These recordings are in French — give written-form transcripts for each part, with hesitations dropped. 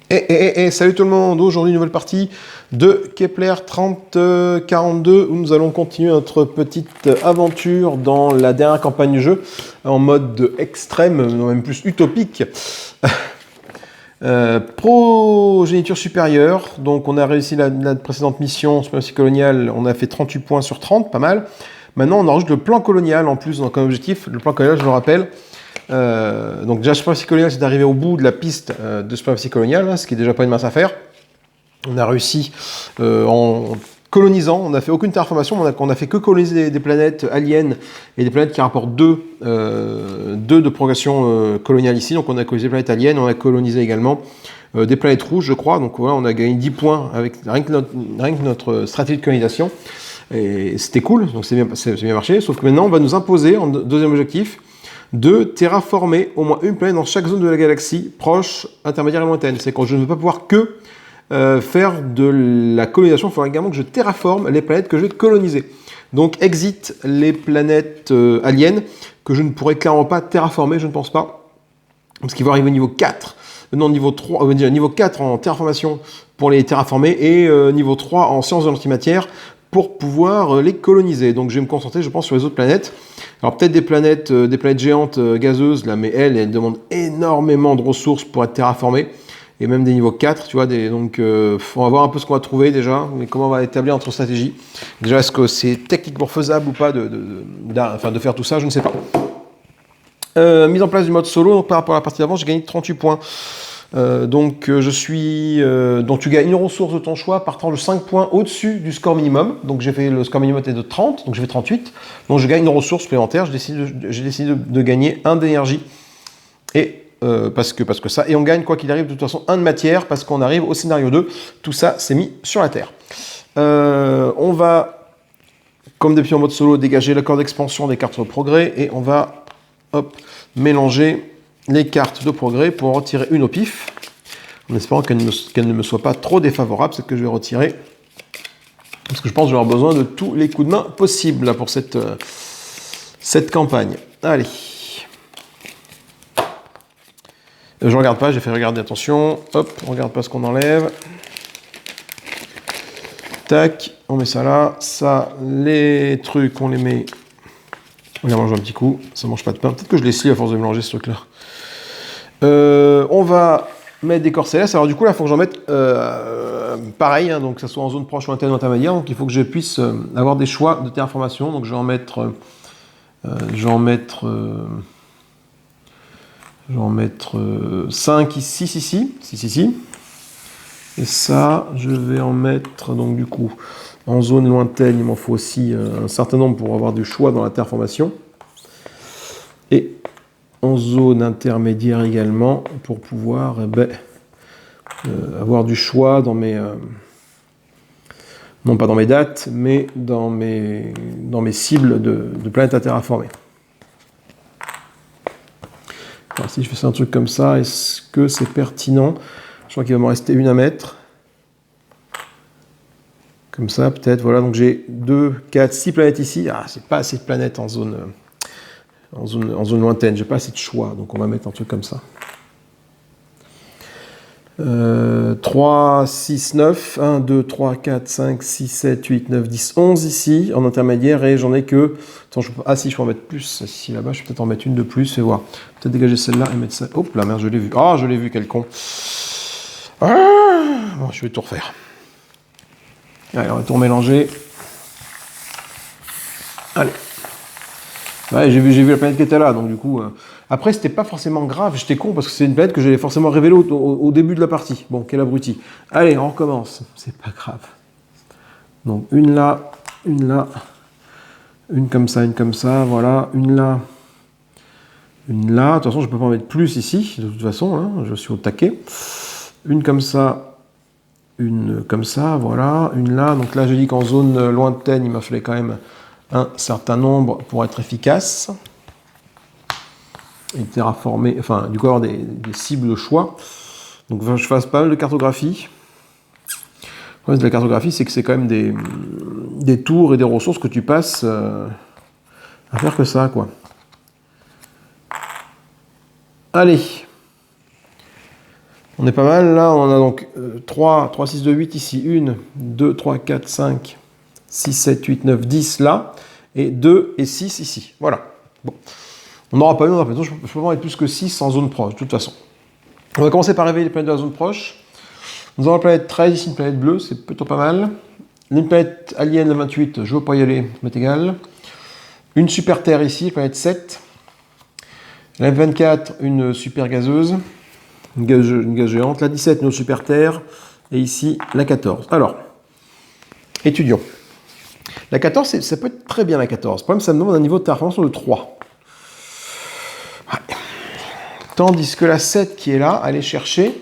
Et salut tout le monde, aujourd'hui nouvelle partie de Kepler 3042 où nous allons continuer notre petite aventure dans la dernière campagne du jeu en mode extrême, même plus utopique. Progéniture supérieure, donc on a réussi la précédente mission suprématie coloniale, on a fait 38 points sur 30, pas mal. Maintenant on enregistre le plan colonial en plus comme objectif, le plan colonial je le rappelle. Donc déjà suprématie coloniale c'est d'arriver au bout de la piste de suprématie coloniale, hein, ce qui est déjà pas une mince affaire. On a réussi en colonisant, on n'a fait aucune terraformation, on a fait que coloniser des planètes aliens et des planètes qui rapportent 2 de progression coloniale ici. Donc on a colonisé des planètes aliens, on a colonisé également des planètes rouges je crois, donc voilà, on a gagné 10 points avec rien que notre stratégie de colonisation. Et c'était cool, donc c'est bien marché, sauf que maintenant on va nous imposer en deuxième objectif de terraformer au moins une planète dans chaque zone de la galaxie, proche, intermédiaire et lointaine. C'est quand je ne veux pas pouvoir que faire de la colonisation, il faudra également que je terraforme les planètes que je vais coloniser. Donc exit les planètes aliens, que je ne pourrai clairement pas terraformer, je ne pense pas, parce qu'il va arriver au niveau 4, non, niveau 3, niveau 4 en terraformation pour les terraformer, et niveau 3 en sciences de l'antimatière, pour pouvoir les coloniser. Donc je vais me concentrer, je pense, sur les autres planètes. Alors peut-être des planètes géantes gazeuses, là, mais elles demandent énormément de ressources pour être terraformées, et même des niveaux 4, tu vois, donc on va voir un peu ce qu'on va trouver déjà, mais comment on va établir notre stratégie. Déjà, est-ce que c'est techniquement faisable ou pas de faire tout ça, je ne sais pas. Mise en place du mode solo, donc par rapport à la partie d'avant, j'ai gagné 38 points. Donc tu gagnes une ressource de ton choix partant de 5 points au-dessus du score minimum. Donc j'ai fait le score minimum était de 30, donc j'ai fait 38. Donc je gagne une ressource supplémentaire, j'ai décidé de gagner 1 d'énergie. Et parce que ça, et on gagne quoi qu'il arrive de toute façon 1 de matière, parce qu'on arrive au scénario 2. Tout ça c'est mis sur la Terre. On va, comme depuis en mode solo, dégager l'accord d'expansion des cartes de progrès, et on va mélanger les cartes de progrès pour en retirer une au pif, en espérant qu'elle ne me soit pas trop défavorable, celle que je vais retirer, parce que je pense que je vais avoir besoin de tous les coups de main possibles là, pour cette campagne. Allez. Je regarde pas, j'ai fait regarder, attention. Hop, on regarde pas ce qu'on enlève. Tac, on met ça là. Ça, les trucs, on les met. On les mange un petit coup, ça mange pas de pain. Peut-être que je les scie à force de mélanger ce truc-là. On va mettre des corps célestes. Alors du coup là, il faut que j'en mette pareil, hein, donc que ça soit en zone proche ou lointaine ou intermédiaire. Donc il faut que je puisse avoir des choix de terraformation. Donc je vais en mettre 5 ici, 6 ici. Et ça, je vais en mettre, donc du coup, en zone lointaine, il m'en faut aussi un certain nombre pour avoir du choix dans la terraformation. Et en zone intermédiaire également, pour pouvoir avoir du choix dans mes... non pas dans mes dates, mais dans mes cibles de planètes à terraformer. Alors, si je fais ça un truc comme ça, est-ce que c'est pertinent? Je crois qu'il va m'en rester une à mettre. Comme ça, peut-être. Voilà, donc j'ai 2, 4, 6 planètes ici. Ah, c'est pas assez de planètes en zone lointaine. J'ai pas assez de choix. Donc on va mettre un truc comme ça. 3, 6, 9. 1, 2, 3, 4, 5, 6, 7, 8, 9, 10, 11 ici, en intermédiaire. Et j'en ai que... Attends, si, je peux en mettre plus. Ici, là-bas, je vais peut-être en mettre une de plus et voir. Peut-être dégager celle-là et mettre ça... Hop, la merde, je l'ai vu. Ah, je l'ai vu, quel con. Ah, bon, je vais tout refaire. Allez, on va tout mélanger. Allez. Ouais, j'ai vu la planète qui était là, donc du coup... Après, c'était pas forcément grave, j'étais con, parce que c'est une planète que j'allais forcément révéler au début de la partie. Bon, quel abruti. Allez, on recommence. C'est pas grave. Donc, une là, une comme ça, voilà, une là. De toute façon, je peux pas en mettre plus ici, de toute façon, hein, je suis au taquet. Une comme ça, voilà, une là. Donc là, j'ai dit qu'en zone lointaine, il m'a fallu quand même un certain nombre pour être efficace. Et terraformer, enfin, du coup, avoir des cibles de choix. Donc, je fasse pas mal de cartographie. Le problème de la cartographie, c'est que c'est quand même des tours et des ressources que tu passes à faire que ça, quoi. Allez. On est pas mal, là, on a donc 3, 3, 6, 2, 8 ici, 1, 2, 3, 4, 5, 6, 7, 8, 9, 10 là, et 2 et 6 ici, voilà. Bon. On n'aura pas eu, je peux pas avoir plus que 6 en zone proche, de toute façon. On va commencer par réveiller les planètes de la zone proche. Nous avons la planète 13 ici, une planète bleue, c'est plutôt pas mal. Une planète alien, la 28, je ne veux pas y aller, ça m'est égal. Une super Terre ici, planète 7. La 24, une super gazeuse, une gaz géante. La 17, une autre super Terre. Et ici, la 14. Alors, étudions. La 14, ça peut être très bien la 14. Le problème, ça me demande un niveau de terraformation de 3. Ouais. Tandis que la 7 qui est là, aller chercher,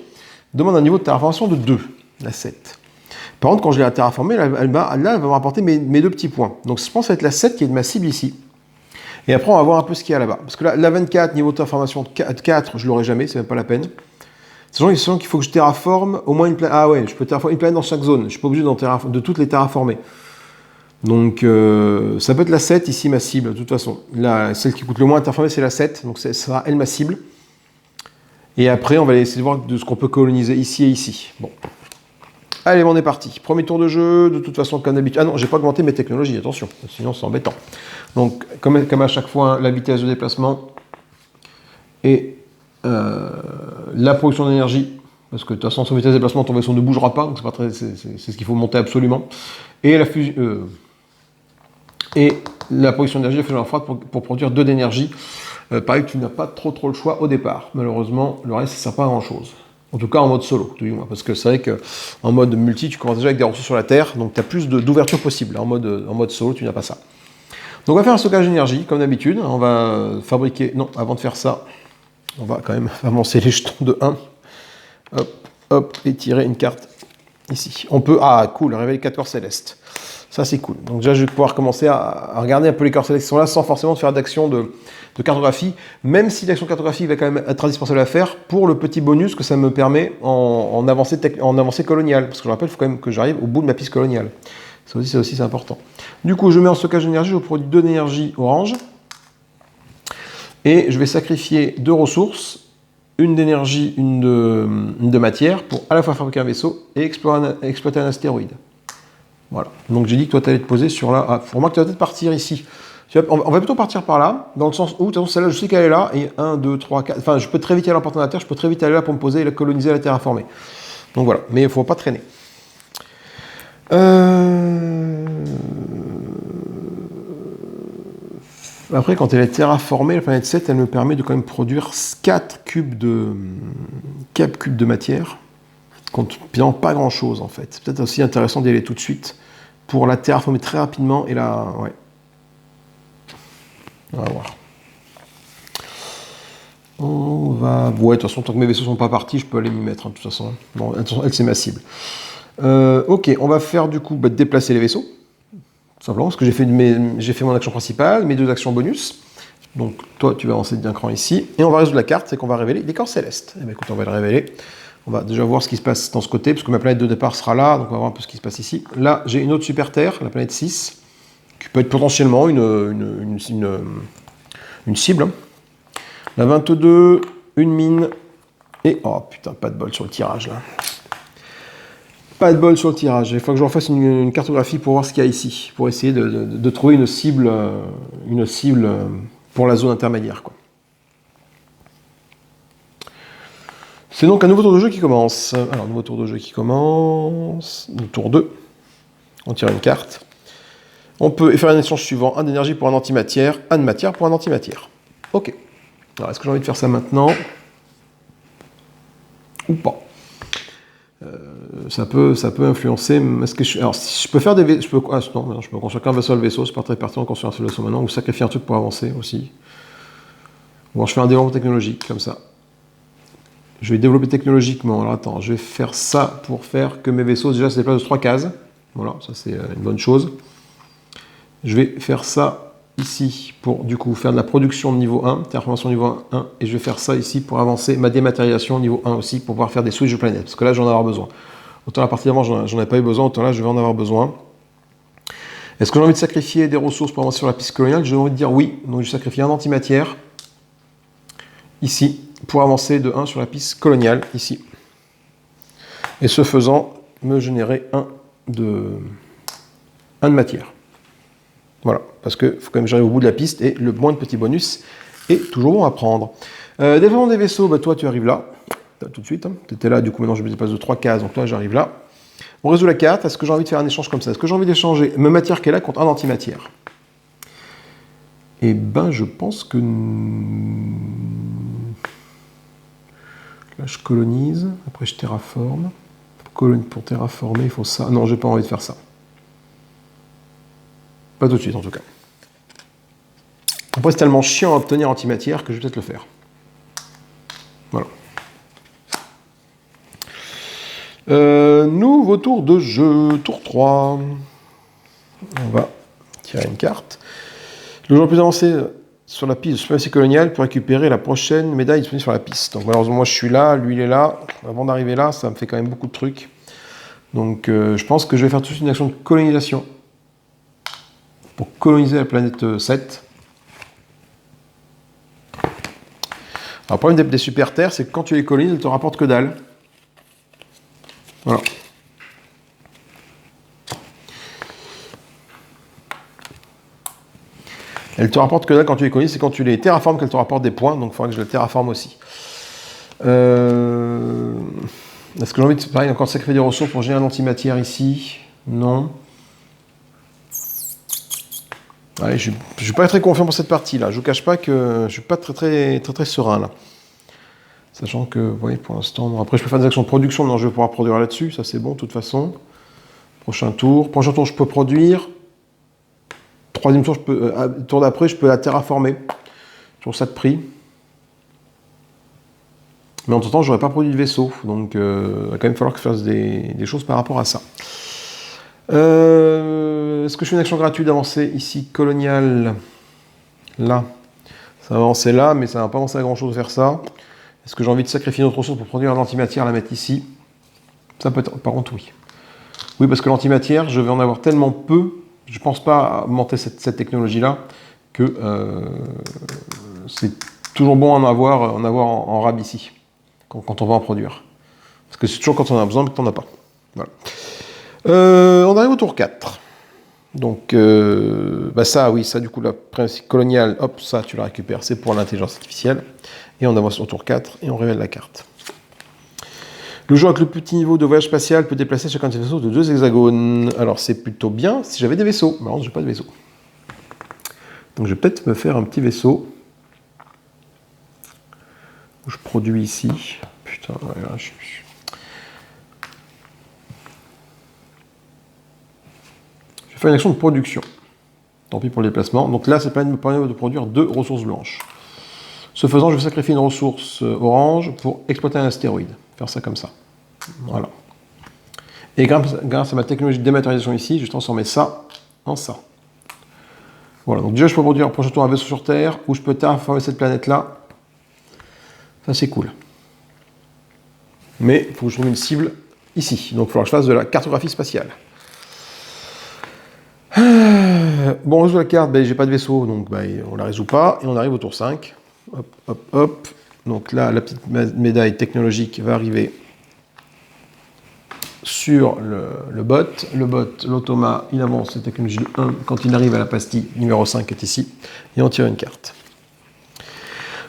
demande un niveau de terraformation de 2, la 7. Par contre, quand je l'ai terraformée, elle va me rapporter mes 2 petits points. Donc je pense que ça va être la 7 qui est de ma cible ici. Et après, on va voir un peu ce qu'il y a là-bas. Parce que la 24, niveau de terraformation de 4, je ne l'aurai jamais, c'est même pas la peine. Sachant qu'il faut que je terraforme au moins une planète. Ah ouais, je peux terraformer une planète dans chaque zone. Je ne suis pas obligé de toutes les terraformer. Donc ça peut être la 7 ici, ma cible, de toute façon. Là, celle qui coûte le moins à terraformer, c'est la 7. Donc ça sera elle ma cible. Et après, on va essayer de voir de ce qu'on peut coloniser ici et ici. Bon. Allez, on est parti. Premier tour de jeu, de toute façon, comme d'habitude. Ah non, j'ai pas augmenté mes technologies, attention, sinon c'est embêtant. Donc, comme à chaque fois, la vitesse de déplacement et la production d'énergie, parce que de toute façon, sans vitesse de déplacement, ton vaisseau ne bougera pas, donc c'est ce qu'il faut monter absolument. Et la fusion. Et la production d'énergie, la fusion froide pour produire 2 d'énergie. Pareil, tu n'as pas trop le choix au départ. Malheureusement, le reste, ça ne sert pas à grand chose. En tout cas, en mode solo, tout du moins. Parce que c'est vrai qu'en mode multi, tu commences déjà avec des ressources sur la Terre, donc tu as plus d'ouverture possible. En mode solo, tu n'as pas ça. Donc on va faire un stockage d'énergie, comme d'habitude. On va fabriquer... Non, avant de faire ça, on va quand même avancer les jetons de 1. Hop, hop, et tirer une carte ici. On peut... Ah, cool, révéler 4 corps célestes. Ça, c'est cool. Donc déjà, je vais pouvoir commencer à regarder un peu les corps célestes qui sont là, sans forcément faire d'action de cartographie, même si l'action cartographie va quand même être indispensable à faire pour le petit bonus que ça me permet en avancée coloniale. Parce que je rappelle, il faut quand même que j'arrive au bout de ma piste coloniale. Ça aussi, c'est important. Du coup, je mets en stockage d'énergie, je produis 2 d'énergie orange. Et je vais sacrifier 2 ressources, une d'énergie, une de matière, pour à la fois fabriquer un vaisseau et exploiter un astéroïde. Voilà. Donc j'ai dit que toi, tu allais te poser sur là. Ah, pour moi, que tu vas peut-être partir ici. On va plutôt partir par là, dans le sens où, de toute façon, celle-là, je sais qu'elle est là, et 1, 2, 3, 4. Enfin, je peux très vite aller en la Terre, je peux très vite aller là pour me poser et la coloniser, la terraformer. Donc voilà, mais il ne faut pas traîner. Après, quand elle est terraformée, la planète 7, elle me permet de quand même produire 4 cubes de matière, contenant pas grand-chose en fait. C'est peut-être aussi intéressant d'y aller tout de suite pour la terraformer très rapidement et là, ouais. On va voir. Ouais, de toute façon, tant que mes vaisseaux sont pas partis, je peux aller m'y mettre, hein, de toute façon. Bon, attention, elle, c'est ma cible. Ok, on va faire du coup déplacer les vaisseaux. Tout simplement, parce que j'ai fait mon action principale, mes 2 actions bonus. Donc, toi, tu vas avancer d'un cran ici. Et on va résoudre la carte, c'est qu'on va révéler des corps célestes. Eh bien, écoute, on va le révéler. On va déjà voir ce qui se passe dans ce côté, parce que ma planète de départ sera là, donc on va voir un peu ce qui se passe ici. Là, j'ai une autre super Terre, la planète 6, qui peut être potentiellement une cible. La 22, une mine, et... Oh putain, pas de bol sur le tirage, là. Pas de bol sur le tirage. Il faut que je refasse une cartographie pour voir ce qu'il y a ici, pour essayer de trouver une cible pour la zone intermédiaire, quoi. C'est donc un nouveau tour de jeu qui commence. Alors, nouveau tour de jeu qui commence. Le tour 2. On tire une carte. On peut faire un échange suivant. 1 d'énergie pour un antimatière, 1 de matière pour un antimatière. Ok. Alors, est-ce que j'ai envie de faire ça maintenant? Ou pas? Ça peut influencer. Alors, si je peux faire des vaisseaux. Non, je peux construire qu'un vaisseau. C'est pas très pertinent de construire un seul vaisseau maintenant. Ou sacrifier un truc pour avancer aussi. Bon, je fais un développement technologique comme ça. Je vais développer technologiquement. Alors attends, je vais faire ça pour faire que mes vaisseaux déjà se déplacent de 3 cases. Voilà, ça c'est une bonne chose. Je vais faire ça ici pour du coup faire de la production de niveau 1, terraformation niveau 1, et je vais faire ça ici pour avancer ma dématérialisation niveau 1 aussi, pour pouvoir faire des switches de planètes, parce que là j'en ai avoir besoin. Autant la partie d'avant j'en ai pas eu besoin, autant là je vais en avoir besoin. Est-ce que j'ai envie de sacrifier des ressources pour avancer sur la piste coloniale? J'ai envie de dire oui, donc je sacrifie un antimatière, ici, pour avancer de 1 sur la piste coloniale, ici. Et ce faisant, me générer un de matière. Voilà, parce qu'il faut quand même que j'arrive au bout de la piste, et le moins de petits bonus est toujours bon à prendre. Développement des vaisseaux, bah toi tu arrives là, tout de suite, hein. Tu étais là, du coup maintenant je me dépasse de 3 cases, donc toi j'arrive là. On résout la carte, est-ce que j'ai envie de faire un échange comme ça? Est-ce que j'ai envie d'échanger ma matière qu'elle a contre un antimatière? Eh ben je pense que... Là je colonise, après je terraforme. Pour terraformer, il faut ça. Non, j'ai pas envie de faire ça. Pas tout de suite en tout cas. Après c'est tellement chiant à obtenir antimatière que je vais peut-être le faire. Voilà. Nouveau tour de jeu, tour 3. On va tirer une carte. Le joueur le plus avancé sur la piste de suprématie coloniale peut récupérer la prochaine médaille disponible sur la piste. Donc malheureusement moi je suis là, lui il est là. Avant d'arriver là, ça me fait quand même beaucoup de trucs. Donc je pense que je vais faire tout de suite une action de colonisation pour coloniser la planète 7. Alors, le problème des super terres, c'est que quand tu les colonises, elles te rapportent que dalle. Voilà. Elles te rapportent que dalle quand tu les colonises, c'est quand tu les terraformes qu'elles te rapportent des points, donc il faudra que je les terraforme aussi. Est-ce que j'ai envie de pareil, encore sacrifier des ressources pour générer l'antimatière ici? Non. Allez, je ne suis pas très confiant pour cette partie-là. Je ne vous cache pas que je ne suis pas très serein là. Sachant que, vous voyez, pour l'instant... Bon, après, je peux faire des actions de production. Non, je vais pouvoir produire là-dessus. Ça, c'est bon, de toute façon. Prochain tour, je peux produire. Troisième tour, tour d'après, je peux la terraformer. Sur ça de prix. Mais entre temps, je n'aurais pas produit de vaisseau. Donc, il va quand même falloir que je fasse des choses par rapport à ça. Est-ce que je fais une action gratuite d'avancer ici, colonial? Là. Ça va avancer là, mais ça ne va pas avancer à grand-chose de faire ça. Est-ce que j'ai envie de sacrifier notre ressource pour produire l'antimatière, la mettre ici? Ça peut être... Par contre, oui. Oui, parce que l'antimatière, je vais en avoir tellement peu, je ne pense pas monter cette technologie-là, que c'est toujours bon en avoir en rab ici, quand on va en produire. Parce que c'est toujours quand on en a besoin, mais qu'on n'en a pas. Voilà. On arrive au tour 4. Donc, bah ça, oui, ça, du coup, la principe coloniale, hop, ça, tu la récupères, c'est pour l'intelligence artificielle. Et on avance au tour 4 et on révèle la carte. Le joueur avec le petit niveau de voyage spatial peut déplacer chacun de ses vaisseaux de 2 hexagones. Alors, c'est plutôt bien si j'avais des vaisseaux. Mais alors, je n'ai pas de vaisseau. Donc, je vais peut-être me faire un petit vaisseau. Je produis ici. Putain, voilà, je vais faire une action de production. Tant pis pour le déplacement. Donc là, ça me permet de produire 2 ressources blanches. Ce faisant, je vais sacrifier une ressource orange pour exploiter un astéroïde. Faire ça comme ça. Voilà. Et grâce à ma technologie de dématérialisation ici, je vais transformer ça en ça. Voilà. Donc déjà, je peux produire un prochain tour un vaisseau sur Terre, où je peux terraformer cette planète-là. Ça, c'est cool. Mais il faut que je trouve une cible ici. Donc il va falloir que je fasse de la cartographie spatiale. Bon, on résout la carte, ben, j'ai pas de vaisseau, donc ben, on la résout pas. Et on arrive au tour 5. Hop, hop, hop. Donc là, la petite médaille technologique va arriver sur le bot. Le bot, l'automa, il avance la technologie de 1 quand il arrive à la pastille numéro 5 qui est ici. Et on tire une carte.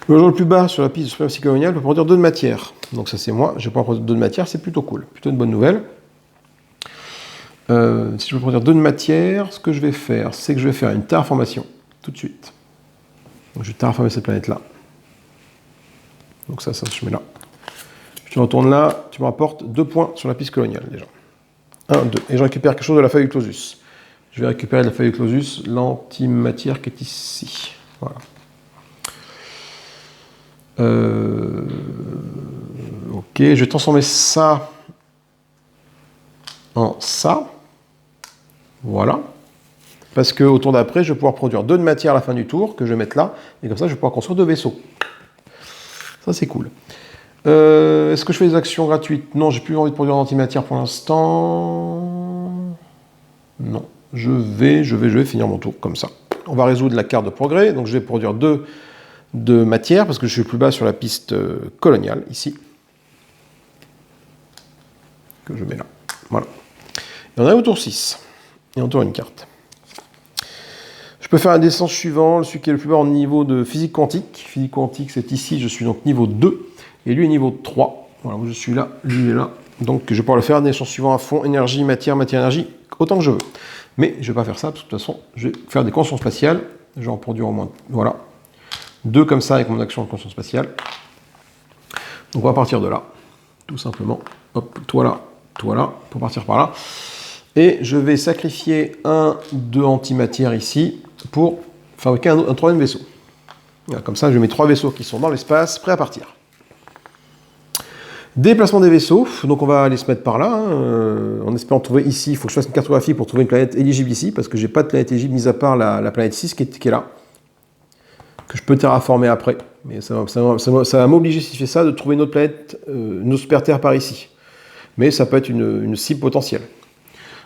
Le joueur le plus bas sur la piste de suprématie coloniale peut produire 2 de matière. Donc ça, c'est moi. Je vais pouvoir produire 2 de matière, c'est plutôt cool. Plutôt une bonne nouvelle. Si je veux produire 2 de matière, ce que je vais faire, c'est que je vais faire une terraformation tout de suite. Donc je vais terraformer cette planète-là. Donc ça, je mets là. Je te retourne là, tu me rapportes 2 points sur la piste coloniale déjà. 1, 2. Et je récupère quelque chose de la feuille Clausus. Je vais récupérer de la feuille Clausus l'antimatière qui est ici. Voilà. Ok, je vais transformer ça en ça. Voilà. Parce qu'au tour d'après, je vais pouvoir produire 2 de matière à la fin du tour, que je vais mettre là, et comme ça, je vais pouvoir construire 2 vaisseaux. Ça, c'est cool. Est-ce que je fais des actions gratuites? Non, j'ai plus envie de produire d'antimatière pour l'instant. Non. Je vais finir mon tour comme ça. On va résoudre la carte de progrès, donc je vais produire 2 de matière, parce que je suis plus bas sur la piste coloniale, ici. que je mets là. Voilà. Et on arrive au tour 6. Et on tourne une carte. Je peux faire un descente suivant, celui qui est le plus bas en niveau de physique quantique. Physique quantique, c'est ici, je suis donc niveau 2, et lui est niveau 3. Voilà, je suis là, lui est là. Donc je vais pouvoir le faire, descente suivant à fond, énergie, matière, énergie, autant que je veux. Mais je ne vais pas faire ça, parce que de toute façon, je vais faire des consciences spatiales. Je vais en produire au moins, voilà. 2 comme ça avec mon action de conscience spatiale. Donc on va partir de là, tout simplement. Hop, toi là, pour partir par là. Et je vais sacrifier un de antimatière ici pour fabriquer un 3e vaisseau. Voilà, comme ça, je mets 3 vaisseaux qui sont dans l'espace, prêts à partir. Déplacement des vaisseaux, donc on va aller se mettre par là, en espérant trouver ici, il faut que je fasse une cartographie pour trouver une planète éligible ici, parce que j'ai pas de planète éligible, mis à part la planète 6 qui est là, que je peux terraformer après. Mais ça va m'obliger, si je fais ça, de trouver une autre planète, une autre super Terre par ici. Mais ça peut être une cible potentielle.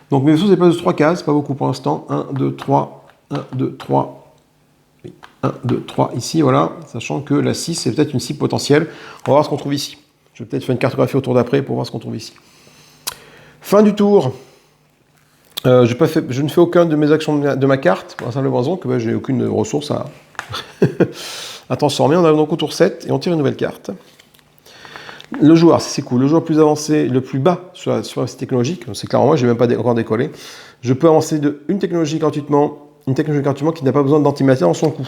Donc mes vaisseaux se déplacent de 3 cases, pas beaucoup pour l'instant. 1, 2, 3, 1, 2, 3. 1, 2, 3 ici, voilà. Sachant que la 6 c'est peut-être une cible potentielle. On va voir ce qu'on trouve ici. Je vais peut-être faire une cartographie au tour d'après pour voir ce qu'on trouve ici. Fin du tour. Je ne fais aucun de mes actions de ma carte, pour la simple raison que je n'ai aucune ressource à transformer. On arrive donc au tour 7 et on tire une nouvelle carte. Le joueur, c'est cool. Le joueur plus avancé, le plus bas sur la technologique, c'est clairement moi, je n'ai même pas encore décollé. Je peux avancer de une technologie gratuitement qui n'a pas besoin d'antimatière dans son coup.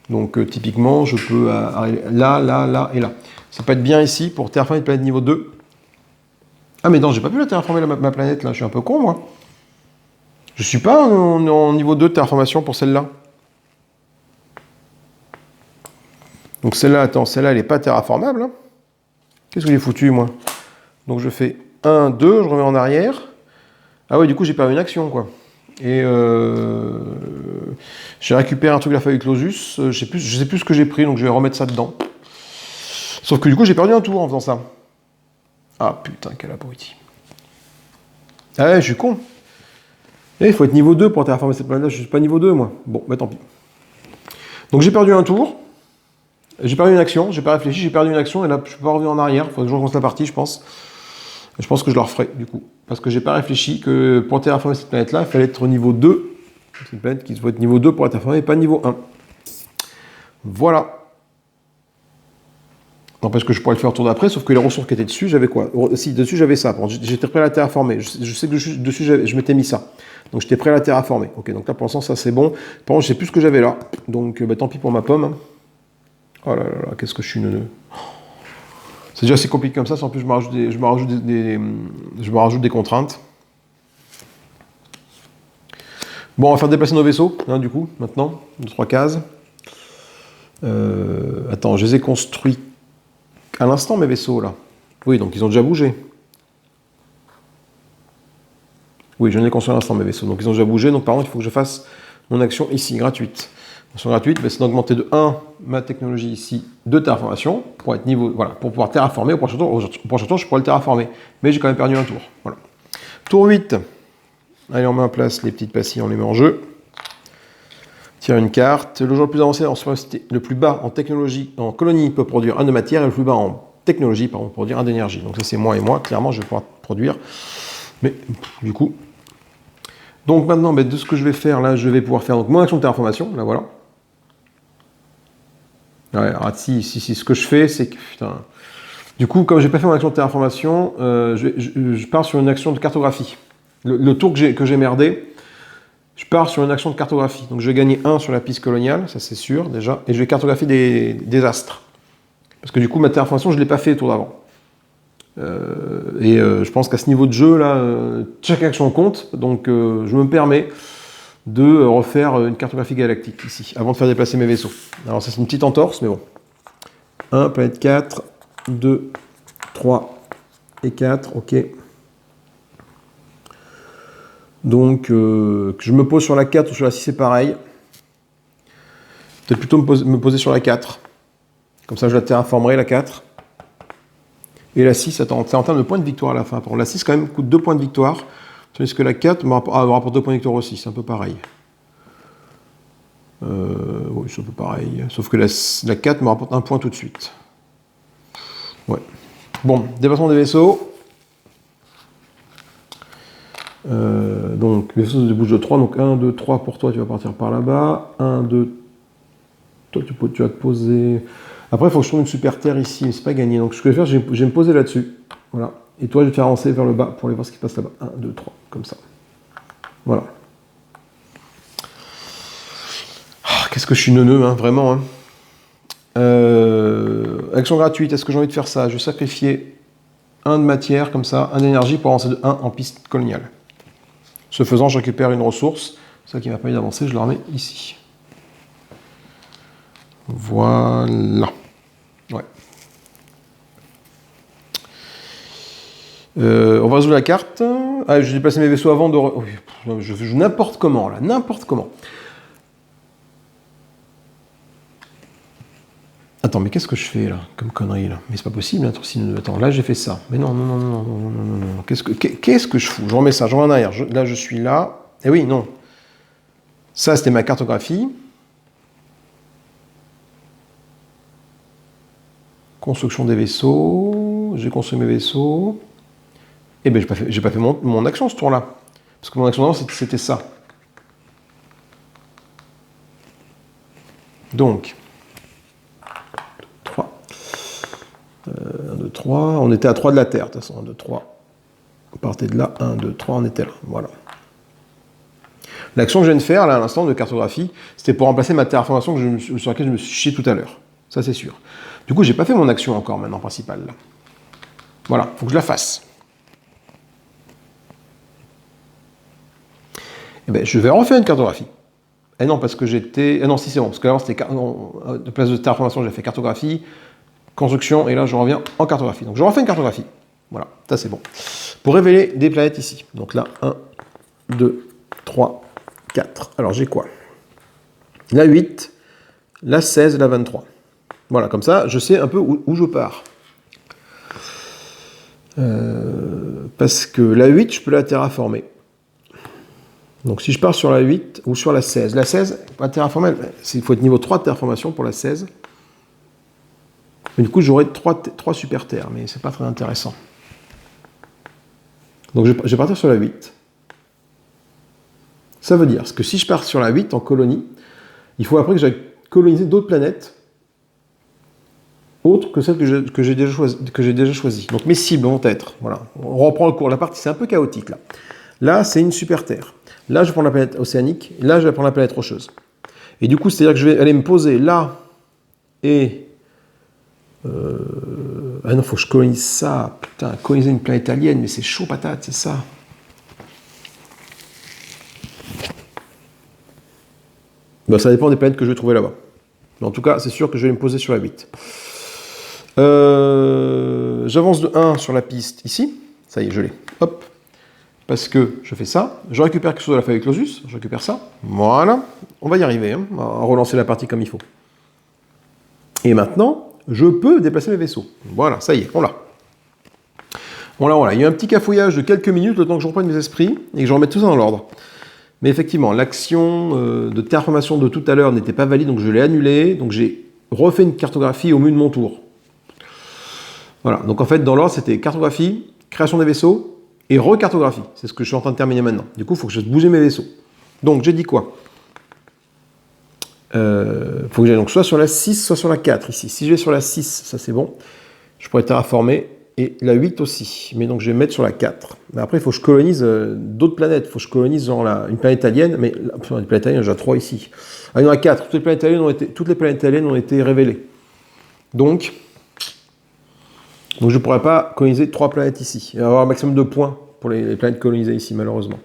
Donc typiquement, je peux arriver là, là, là et là. Ça peut être bien ici pour terraformer une planète niveau 2. Ah mais non, j'ai pas pu la terraformer ma planète là, je suis un peu con moi. Je suis pas en niveau 2 de terraformation pour celle-là. Donc celle-là, attends, celle-là elle n'est pas terraformable. Hein. Qu'est-ce que j'ai foutu moi? Donc je fais 1, 2, je remets en arrière. Ah ouais, du coup j'ai perdu une action quoi. Et j'ai récupéré un truc de la feuille Clausus, je sais plus ce que j'ai pris, donc je vais remettre ça dedans. Sauf que du coup j'ai perdu un tour en faisant ça. Ah putain, quel abruti. Ah ouais, je suis con. Et il faut être niveau 2 pour terraformer cette planète-là, je suis pas niveau 2 moi. Bon, bah tant pis. Donc j'ai perdu un tour, j'ai perdu une action, j'ai pas réfléchi, j'ai perdu une action, et là je peux pas revenir en arrière, il faut que je recommence la partie je pense. Je pense que je le referai du coup. Parce que j'ai pas réfléchi que pour terraformer cette planète-là, il fallait être au niveau 2. C'est une planète qui doit être niveau 2 pour être terraformée et pas niveau 1. Voilà. Non, parce que je pourrais le faire au tour d'après, sauf que les ressources qui étaient dessus, j'avais quoi? Si, dessus j'avais ça. J'étais prêt à la terraformer. Je sais que dessus je m'étais mis ça. Donc j'étais prêt à la terraformer. Ok, donc là pour l'instant ça c'est bon. Par contre, je sais plus ce que j'avais là. Donc bah, tant pis pour ma pomme. Oh là là là, qu'est-ce que je suis neuneux. C'est déjà assez compliqué comme ça, en plus je me rajoute des contraintes. Bon, on va faire déplacer nos vaisseaux, hein, du coup, maintenant, de 3 cases. Attends, je les ai construits à l'instant, mes vaisseaux, là. Oui, donc ils ont déjà bougé. Oui, je les ai construits à l'instant, mes vaisseaux. Donc ils ont déjà bougé, donc par contre, il faut que je fasse mon action ici, gratuite. Action gratuite, c'est d'augmenter de 1 ma technologie ici de terraformation pour être niveau, voilà, pour pouvoir terraformer. Au prochain tour, je pourrais le terraformer. Mais j'ai quand même perdu un tour. Voilà. Tour 8. Allez, on met en place les petites pastilles, on les met en jeu. Tire une carte. Le joueur le plus avancé en sobriété, le plus bas en technologie, en colonie peut produire 1 de matière, et le plus bas en technologie, pardon, peut produire 1 d'énergie. Donc ça c'est moi et moi, clairement je vais pouvoir produire. Mais du coup. Donc maintenant, de ce que je vais faire là, je vais pouvoir faire donc, mon action de terraformation, là voilà. Ouais, alors, si, ce que je fais, c'est que, putain... Du coup, comme j'ai pas fait mon action de terraformation, je pars sur une action de cartographie. Le tour que j'ai merdé, je pars sur une action de cartographie. Donc je vais gagner 1 sur la piste coloniale, ça c'est sûr déjà, et je vais cartographier des astres. Parce que du coup, ma terraformation, je ne l'ai pas fait le tour d'avant. Je pense qu'à ce niveau de jeu, là, chaque action compte, donc je me permets de refaire une cartographie galactique ici, avant de faire déplacer mes vaisseaux. Alors ça c'est une petite entorse, mais bon. 1, planète 4, 2, 3 et 4, ok. Donc que je me pose sur la 4 ou sur la 6 c'est pareil. Peut-être plutôt me poser sur la 4. Comme ça je la terraformerai la 4. Et la 6, attends, c'est en termes de points de victoire à la fin. La 6 quand même coûte 2 points de victoire. Tandis que la 4 me rapporte 2 points de victoire aussi, c'est un peu pareil. Oui, c'est un peu pareil. Sauf que la 4 me rapporte 1 point tout de suite. Ouais. Bon, déplacement des vaisseaux. Donc, mes vaisseaux de bouge de 3. Donc, 1, 2, 3 pour toi, tu vas partir par là-bas. 1, 2, toi, tu vas te poser. Après, il faut que je trouve une super terre ici, mais c'est pas gagné. Donc, ce que je vais faire, je vais me poser là-dessus. Voilà. Et toi, je vais te faire avancer vers le bas pour aller voir ce qui se passe là-bas. 1, 2, 3, comme ça. Voilà. Oh, qu'est-ce que je suis neuneux, hein, vraiment. Hein. Action gratuite, est-ce que j'ai envie de faire ça? Je vais sacrifier 1 de matière, comme ça, 1 d'énergie pour avancer de 1 en piste coloniale. Ce faisant, je récupère une ressource. Ça qui m'a permis d'avancer, je la remets ici. Voilà. Ouais. On va résoudre la carte. Ah, je vais déplacer mes vaisseaux avant de... Oh, je joue n'importe comment, là. N'importe comment. Attends, mais qu'est-ce que je fais, là, comme connerie, là? Mais c'est pas possible, hein, Attends, là, j'ai fait ça. Mais non, non, non, non, non, non, non, non. Qu'est-ce que je fous? Je remets ça, je remets en arrière. Là, je suis là. Eh oui, non. Ça, c'était ma cartographie. Construction des vaisseaux. J'ai construit mes vaisseaux. Eh bien, j'ai pas fait mon action ce tour-là. Parce que mon action d'avant, c'était ça. Donc, 3. 1, 2, 3. On était à 3 de la Terre, de toute façon. 1, 2, 3. On partait de là. 1, 2, 3. On était là. Voilà. L'action que je viens de faire, là, à l'instant, de cartographie, c'était pour remplacer ma terraformation sur laquelle je me suis chié tout à l'heure. Ça, c'est sûr. Du coup, j'ai pas fait mon action encore, maintenant, principale. Là. Voilà. Il faut que je la fasse. Eh bien, je vais refaire une cartographie. Eh non, parce que j'étais... Eh non, si c'est bon, parce que là, c'était... De place de terraformation, j'ai fait cartographie, construction, et là, je reviens en cartographie. Donc, je refais une cartographie. Voilà, ça, c'est bon. Pour révéler des planètes ici. Donc là, 1, 2, 3, 4. Alors, j'ai quoi? La 8, la 16, la 23. Voilà, comme ça, je sais un peu où je pars. Parce que la 8, je peux la terraformer. Donc si je pars sur la 8 ou sur la 16, la 16, pas terraformer, il faut être niveau 3 de terraformation pour la 16. Mais du coup, j'aurai 3 super terres, mais c'est pas très intéressant. Donc je vais partir sur la 8. Ça veut dire que si je pars sur la 8 en colonie, il faut après que j'aille coloniser d'autres planètes autres que celles que j'ai déjà choisies. Donc mes cibles vont être, voilà, on reprend le cours, la partie c'est un peu chaotique là. Là, c'est une super terre. Là, je vais prendre la planète océanique. Là, je vais prendre la planète rocheuse. Et du coup, c'est-à-dire que je vais aller me poser là et... Ah non, il faut que je colonise ça. Putain, coloniser une planète alien, mais c'est chaud patate, c'est ça. Ben, ça dépend des planètes que je vais trouver là-bas. Mais en tout cas, c'est sûr que je vais me poser sur la 8. J'avance de 1 sur la piste ici. Ça y est, je l'ai. Hop. Parce que je fais ça, je récupère quelque chose de la feuille Clausus, je récupère ça, voilà, on va y arriver, hein, on va relancer la partie comme il faut. Et maintenant, je peux déplacer mes vaisseaux. Voilà, ça y est, on l'a. Voilà, il y a un petit cafouillage de quelques minutes, le temps que je reprenne mes esprits, et que je remette tout ça dans l'ordre. Mais effectivement, l'action de terraformation de tout à l'heure n'était pas valide, donc je l'ai annulée, donc j'ai refait une cartographie au milieu de mon tour. Voilà, donc en fait, dans l'ordre, c'était cartographie, création des vaisseaux, et recartographie. C'est ce que je suis en train de terminer maintenant. Du coup, il faut que je fasse bouger mes vaisseaux. Donc, j'ai dit quoi? Faut que j'aille donc soit sur la 6, soit sur la 4 ici. Si je vais sur la 6, ça c'est bon. Je pourrais terraformer. Et la 8 aussi. Mais donc, je vais mettre sur la 4. Mais après, il faut que je colonise d'autres planètes. Il faut que je colonise genre une planète alien. Mais une planète alien, j'ai 3 ici. Ah, il y en a 4. Toutes les planètes aliens ont été révélées. Donc je ne pourrais pas coloniser 3 planètes ici. Il va y avoir un maximum de points pour les planètes colonisées ici, malheureusement.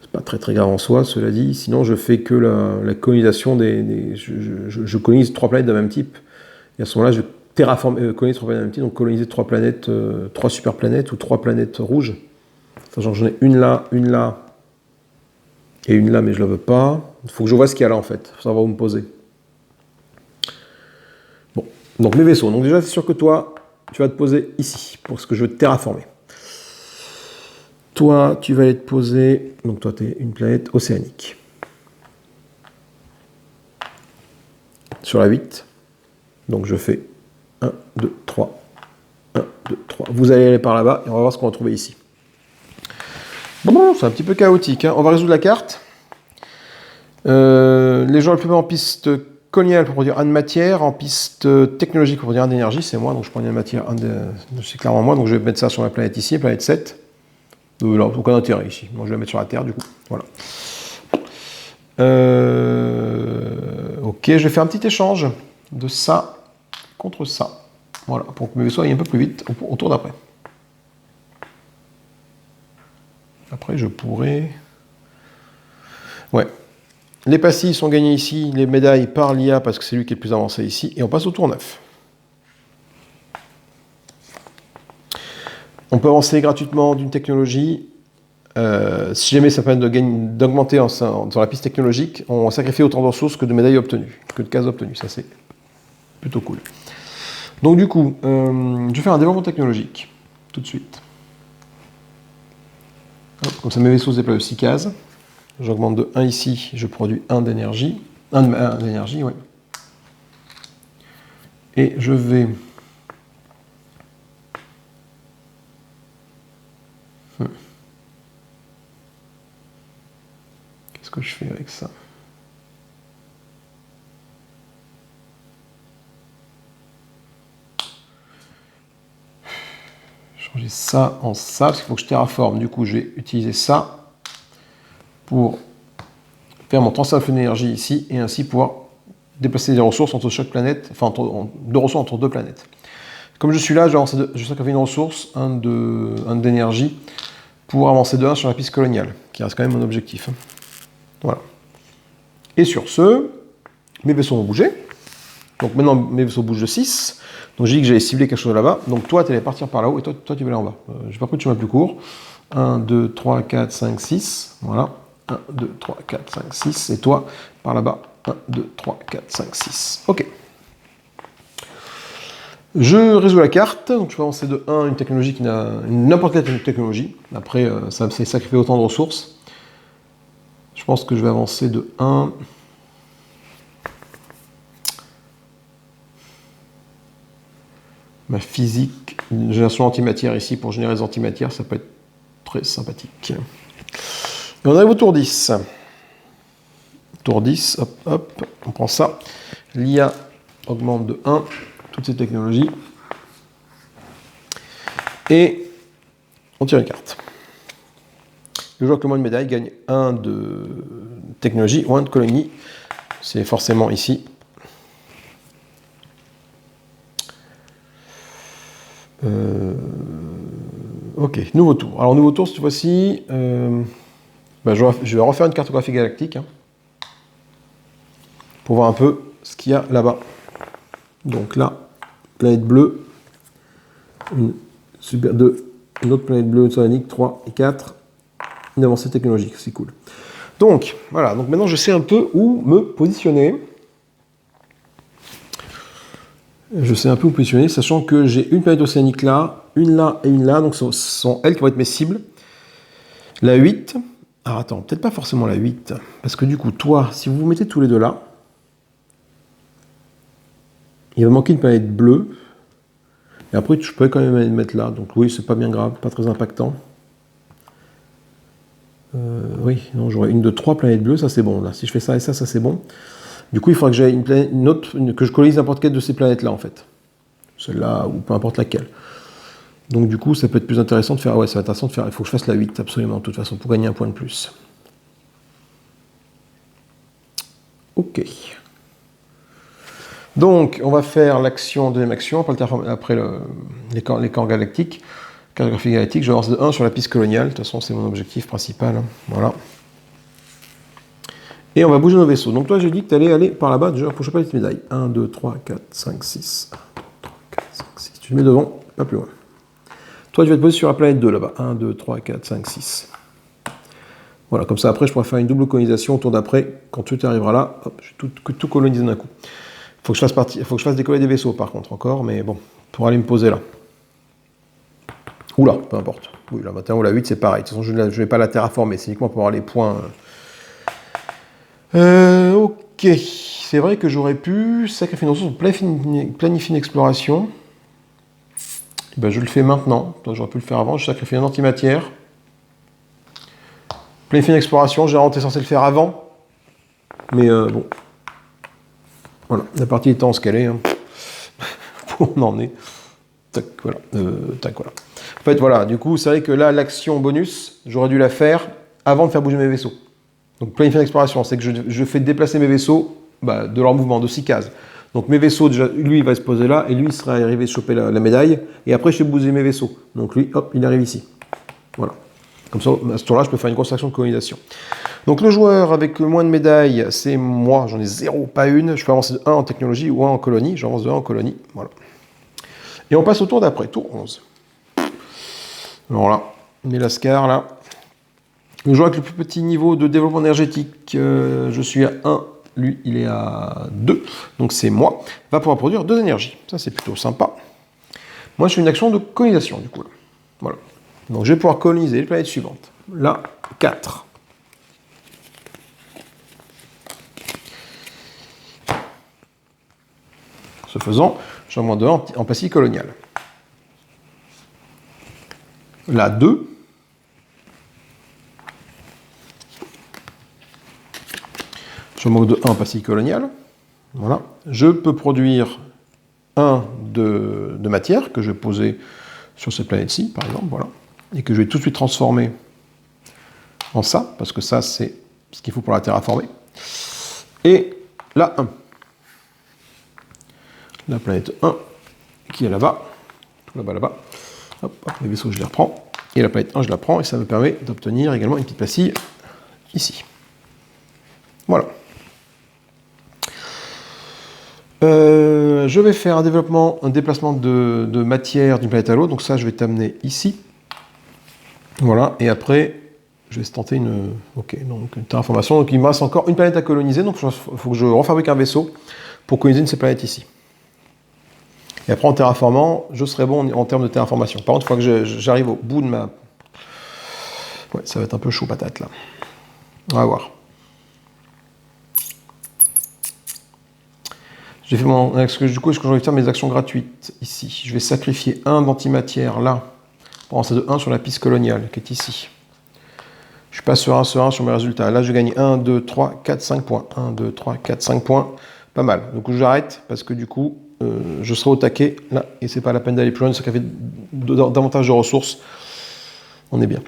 C'est pas très très grave en soi, cela dit. Sinon, je fais que la colonisation je colonise 3 planètes de même type. Et à ce moment-là, je terraforme, coloniser 3 planètes de même type, donc coloniser 3 planètes, 3 super planètes ou 3 planètes rouges. Sachant que j'en ai une là et une là, mais je la veux pas. Il faut que je vois ce qu'il y a là en fait. Il faut savoir où me poser. Bon, donc mes vaisseaux. Donc déjà, c'est sûr que toi, tu vas te poser ici, pour ce que je veux terraformer. Toi, tu vas aller te poser... Donc toi, tu es une planète océanique. Sur la 8. Donc je fais 1, 2, 3. 1, 2, 3. Vous allez aller par là-bas et on va voir ce qu'on va trouver ici. Bon, c'est un petit peu chaotique, hein. On va résoudre la carte. Les joueurs les plus bas en piste coloniale pour produire 1 de matière, en piste technologique pour produire 1 d'énergie, c'est moi, donc je prends 1 de matière, c'est clairement moi, donc je vais mettre ça sur ma planète ici, planète 7. Là, aucun intérêt ici. Moi, je vais la mettre sur la Terre, du coup. Voilà. Ok, je vais faire un petit échange de ça contre ça. Voilà, pour que mes vaisseaux aillent un peu plus vite au tour d'après. Après, je pourrais... Ouais. Les pastilles sont gagnées ici, les médailles par l'IA parce que c'est lui qui est le plus avancé ici, et on passe au tour 9. On peut avancer gratuitement d'une technologie. Si jamais ça permet d'augmenter sur la piste technologique, on sacrifie autant de ressources que de médailles obtenues, que de cases obtenues. Ça, c'est plutôt cool. Donc du coup, je vais faire un développement technologique, tout de suite. Hop, comme ça, mes vaisseaux se déploient de 6 cases. J'augmente de 1 ici, je produis 1 d'énergie. 1 d'énergie, oui. Et je vais... Qu'est-ce que je fais avec ça? Changer ça en ça, parce qu'il faut que je terraforme. Du coup, je vais utiliser ça pour faire mon transfert d'énergie ici, et ainsi pouvoir déplacer des ressources entre chaque planète, enfin, deux ressources entre 2 planètes. Comme je suis là, je sacrifie une ressource, 1 d'énergie, pour avancer de 1 sur la piste coloniale, qui reste quand même mon objectif. Voilà. Et sur ce, mes vaisseaux vont bouger. Donc maintenant, mes vaisseaux bougent de 6. Donc j'ai dit que j'allais cibler quelque chose là-bas. Donc toi, tu allais partir par là-haut et toi, tu vas aller en bas. J'ai pas pris de chemin plus court. 1, 2, 3, 4, 5, 6. Voilà. 1, 2, 3, 4, 5, 6. Et toi, par là-bas. 1, 2, 3, 4, 5, 6. Ok. Je résous la carte. Donc je peux avancer de 1, une technologie qui n'a... n'importe quelle technologie. Après, ça me fait sacrifier autant de ressources. Je pense que je vais avancer de 1... Ma physique, une génération antimatière ici pour générer des antimatières, ça peut être très sympathique. Et on arrive au tour 10. Tour 10, hop, hop, on prend ça. L'IA augmente de 1, toutes ces technologies. Et on tire une carte. Le joueur avec le moins de médailles gagne 1 de technologie ou 1 de colonie. C'est forcément ici. Ok, nouveau tour. Alors, nouveau tour, cette fois-ci, je vais refaire une cartographie galactique, hein, pour voir un peu ce qu'il y a là-bas. Donc là, planète bleue, une autre planète bleue océanique, 3 et 4, une avancée technologique, c'est cool. Donc, voilà, donc maintenant je sais un peu où me positionner. Je sais un peu où me positionner, sachant que j'ai une planète océanique là, une là et une là, donc ce sont elles qui vont être mes cibles. La 8, alors attends, peut-être pas forcément la 8, parce que du coup, toi, si vous vous mettez tous les deux là, il va manquer une planète bleue, et après, je pourrais quand même la mettre là, donc oui, c'est pas bien grave, pas très impactant. Oui, non, j'aurais une de 3 planètes bleues, ça c'est bon, là, si je fais ça et ça, ça c'est bon. Du coup, il faudra que j'aie une autre, que je colonise n'importe quelle de ces planètes-là, en fait. Celle-là, ou peu importe laquelle. Donc du coup, ça peut être plus intéressant de faire... Ouais, ça va être intéressant de faire... Il faut que je fasse la 8, absolument, de toute façon, pour gagner un point de plus. Ok. Donc, on va faire l'action, deuxième action, après les camps galactiques. Cartographie galactique, je lance de 1 sur la piste coloniale. De toute façon, c'est mon objectif principal. Hein. Voilà. Et on va bouger nos vaisseaux. Donc toi, j'ai dit que tu allais aller par là-bas, déjà, pour choper les médailles. 1, 2, 3, 4, 5, 6. 1, 2, 3, 4, 5, 6. Tu te mets devant, pas plus loin. Toi, tu vas te poser sur la planète 2 là-bas. 1, 2, 3, 4, 5, 6. Voilà, comme ça, après, je pourrai faire une double colonisation au tour d'après. Quand tu arriveras là, hop, je vais tout coloniser d'un coup. Faut que je fasse décoller des vaisseaux, par contre, encore, mais bon, pour aller me poser là. Oula, peu importe. Oui, la 21 ou la 8, c'est pareil. De toute façon, je ne vais pas la terraformer, c'est uniquement pour avoir les points... Ok, c'est vrai que j'aurais pu sacrifier une ressource pour planifier une exploration. Ben, je le fais maintenant. J'aurais pu le faire avant. Je sacrifie un antimatière. Planifier une exploration, généralement, t'es censé le faire avant. Mais bon. Voilà, la partie étant ce qu'elle est. Hein. On en est. Tac, voilà. Tac, voilà. En fait, voilà. Du coup, c'est vrai que là, l'action bonus, j'aurais dû la faire avant de faire bouger mes vaisseaux. Donc, planifier une exploration, c'est que je fais déplacer mes vaisseaux de leur mouvement, de 6 cases. Donc, mes vaisseaux, déjà, lui, il va se poser là, et lui, il sera arrivé à choper la médaille. Et après, je fais bouger mes vaisseaux. Donc, lui, hop, il arrive ici. Voilà. Comme ça, à ce tour-là, je peux faire une grosse action de colonisation. Donc, le joueur avec le moins de médailles, c'est moi. J'en ai 0, pas une. Je peux avancer de 1 en technologie ou 1 en colonie. J'avance de 1 en colonie. Voilà. Et on passe au tour d'après, tour 11. Alors là, on met l'ascar, là. Le joueur avec le plus petit niveau de développement énergétique, je suis à 1, lui il est à 2, donc c'est moi, va pouvoir produire 2 énergies. Ça c'est plutôt sympa. Moi je fais une action de colonisation du coup. Là. Voilà. Donc je vais pouvoir coloniser les planètes suivantes. Là, 4. Ce faisant, j'ai moins de 1 en passif colonial. Là, 2. Je manque de 1 passif colonial. Voilà. Je peux produire 1 de matière que je vais poser sur cette planète-ci, par exemple, voilà, et que je vais tout de suite transformer en ça, parce que ça, c'est ce qu'il faut pour la terraformer. Et là, 1. La planète 1, qui est là-bas, là-bas, là-bas. Hop, hop, les vaisseaux, je les reprends. Et la planète 1, je la prends, et ça me permet d'obtenir également une petite pastille ici. Voilà. Je vais faire un déplacement de matière d'une planète à l'autre. Donc ça, je vais t'amener ici. Voilà. Et après, je vais tenter une terraformation. Donc il me reste encore une planète à coloniser. Donc il faut que je refabrique un vaisseau pour coloniser une de ces planètes ici. Et après, en terraformant, je serai bon en termes de terraformation. Par contre, il faut que j'arrive au bout de ma... Ouais, ça va être un peu chaud patate là. On va voir. J'ai fait du coup, est-ce que j'ai envie de faire mes actions gratuites ici? Je vais sacrifier 1 d'antimatière là, pour avancer de 1 sur la piste coloniale, qui est ici. Je passe sur 1 sur mes résultats. Là, je gagne 1, 2, 3, 4, 5 points. 1, 2, 3, 4, 5 points. Pas mal. Donc j'arrête, parce que du coup, je serai au taquet, là, et c'est pas la peine d'aller plus loin, ça fait davantage de ressources. On est bien.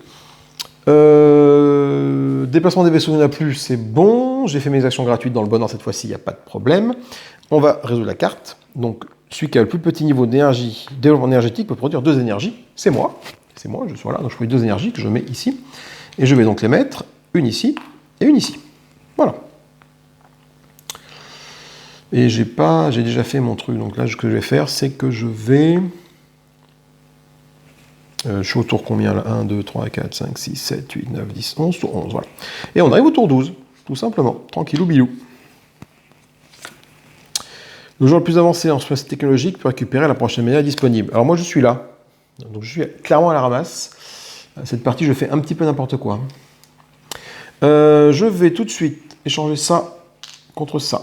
Déplacement des vaisseaux, il n'y en a plus, c'est bon. J'ai fait mes actions gratuites dans le bon ordre cette fois-ci, il n'y a pas de problème. On va résoudre la carte. Donc, celui qui a le plus petit niveau d'énergie, développement énergétique, peut produire 2 énergies. C'est moi. C'est moi, je suis là. Donc, je produis 2 énergies que je mets ici. Et je vais donc les mettre, une ici et une ici. Voilà. Et j'ai déjà fait mon truc. Donc là, ce que je vais faire, c'est que je vais... je suis au tour combien là? 1, 2, 3, 4, 5, 6, 7, 8, 9, 10, 11, tour 11, voilà. Et on arrive au tour 12, tout simplement. Tranquillou bilou. Le joueur le plus avancé en space technologique peut récupérer la prochaine médaille disponible. Alors moi je suis là, donc je suis clairement à la ramasse. Cette partie je fais un petit peu n'importe quoi. Je vais tout de suite échanger ça contre ça.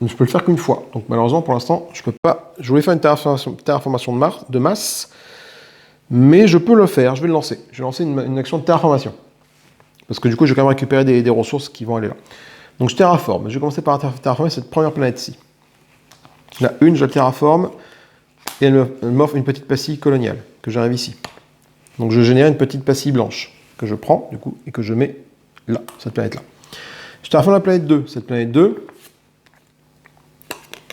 Je peux le faire qu'une fois, donc malheureusement pour l'instant je peux pas. Je voulais faire une terraformation de masse, mais je peux le faire, je vais le lancer. Je vais lancer une action de terraformation. Parce que du coup je vais quand même récupérer des ressources qui vont aller là. Donc je terraforme, je vais commencer par terraformer cette première planète-ci. Là, je la terraforme, et elle m'offre une petite pastille coloniale, que j'arrive ici. Donc je génère une petite pastille blanche, que je prends, du coup, et que je mets là, cette planète-là. Je terraforme la planète 2. Cette planète 2,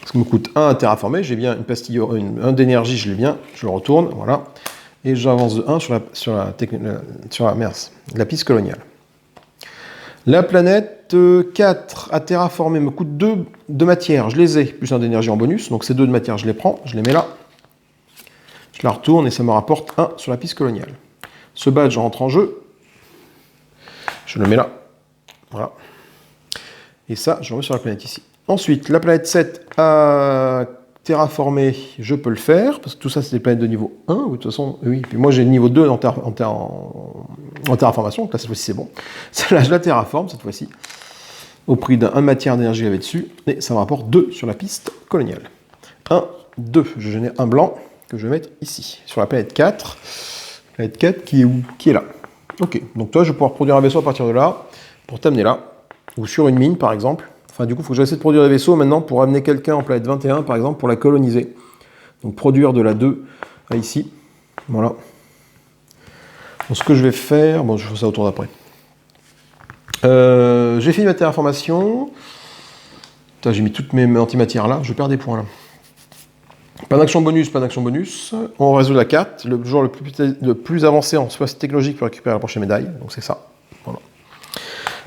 ça me coûte 1 à terraformer, j'ai bien une pastille, 1 d'énergie, je l'ai bien, je le retourne, voilà. Et j'avance de 1 sur la piste coloniale. La planète 4 à terraformer me coûte 2 de matière, je les ai, plus 1 d'énergie en bonus, donc ces 2 de matière, je les prends, je les mets là, je la retourne et ça me rapporte 1 sur la piste coloniale. Ce badge rentre en jeu, je le mets là, voilà, et ça, je le remets sur la planète ici. Ensuite, la planète 7 à terraformer, je peux le faire, parce que tout ça, c'est des planètes de niveau 1, de toute façon, oui, puis moi j'ai le niveau 2 en terraformation, donc là, cette fois-ci, c'est bon. Celle-là, je la terraforme, cette fois-ci, au prix d'un matière d'énergie qu'il y avait dessus, et ça me rapporte 2 sur la piste coloniale. 1, 2, je génère un blanc, que je vais mettre ici, sur la planète 4. Planète 4 qui est où? Qui est là. Ok, donc toi, je vais pouvoir produire un vaisseau à partir de là, pour t'amener là, ou sur une mine, par exemple. Enfin, du coup, il faut que j'essaie de produire des vaisseaux maintenant pour amener quelqu'un en planète 21, par exemple, pour la coloniser. Donc, produire de la 2 à ici. Voilà. Donc, ce que je vais faire... Bon, je fais ça autour d'après. J'ai fini ma terraformation. J'ai mis toutes mes antimatières là. Je perds des points là. Pas d'action bonus, pas d'action bonus. On résout la carte. Le joueur le plus avancé en space technologique peut récupérer la prochaine médaille. Donc c'est ça. Voilà.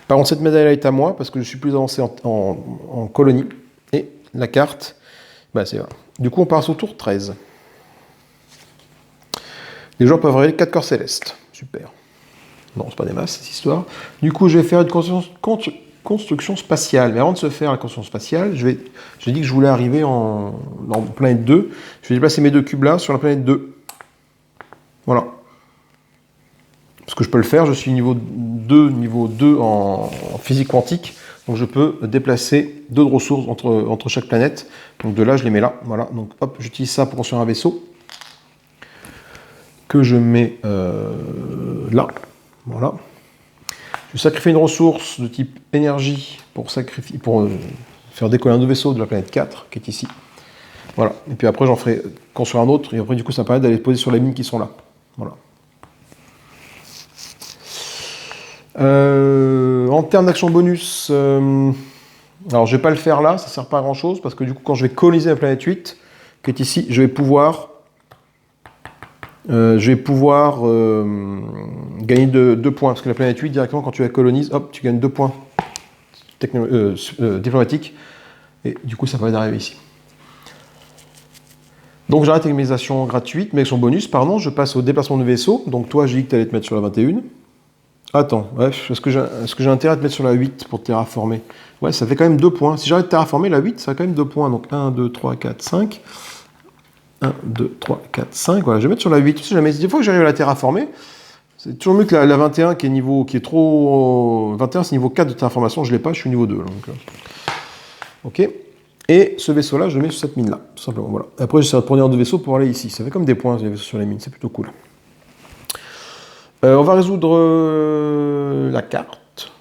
Par contre, cette médaille-là est à moi parce que je suis plus avancé en colonie. Et la carte, bah c'est là. Du coup, on passe au tour 13. Les joueurs peuvent révéler 4 corps célestes. Super. Non, c'est pas des masses, cette histoire. Du coup, je vais faire une construction spatiale. Mais avant de se faire la construction spatiale, j'ai dit que je voulais arriver en planète 2. Je vais déplacer mes 2 cubes là sur la planète 2. Voilà. Parce que je peux le faire, je suis niveau 2 en physique quantique. Donc je peux déplacer 2 de ressources entre chaque planète. Donc de là, je les mets là. Voilà. Donc hop, j'utilise ça pour construire un vaisseau. Que je mets là. Voilà. Je sacrifie une ressource de type énergie pour faire décoller un de vaisseau de la planète 4, qui est ici. Voilà. Et puis après, j'en ferai construire un autre. Et après, du coup, ça me permet d'aller poser sur les mines qui sont là. Voilà. En termes d'action bonus, alors je ne vais pas le faire là, ça ne sert pas à grand chose, parce que du coup, quand je vais coloniser la planète 8, qui est ici, je vais pouvoir gagner 2 points, parce que la planète 8, directement, quand tu la colonises, hop, tu gagnes 2 points diplomatiques, et du coup, ça permet d'arriver ici. Donc j'arrête avec mes actions gratuites, mes actions bonus, pardon, je passe au déplacement de vaisseau. Donc toi, j'ai dit que tu allais te mettre sur la 21. Attends, ouais, est-ce que j'ai intérêt à te mettre sur la 8 pour te terraformer? Ouais, ça fait quand même 2 points. Si j'arrête de terraformer, la 8, ça fait quand même 2 points. Donc 1, 2, 3, 4, 5. 1, 2, 3, 4, 5. Voilà, je vais mettre sur la 8. Tu sais jamais, des fois que j'arrive à la terraformer, c'est toujours mieux que la 21 qui est trop... 21, c'est niveau 4 de terraformation, je ne l'ai pas, je suis niveau 2. Donc, ok. Et ce vaisseau-là, je le mets sur cette mine-là, tout simplement. Voilà. Après, j'essaierai de prendre 2 vaisseaux pour aller ici. Ça fait comme des points, les vaisseaux sur les mines, c'est plutôt cool. On va résoudre la carte.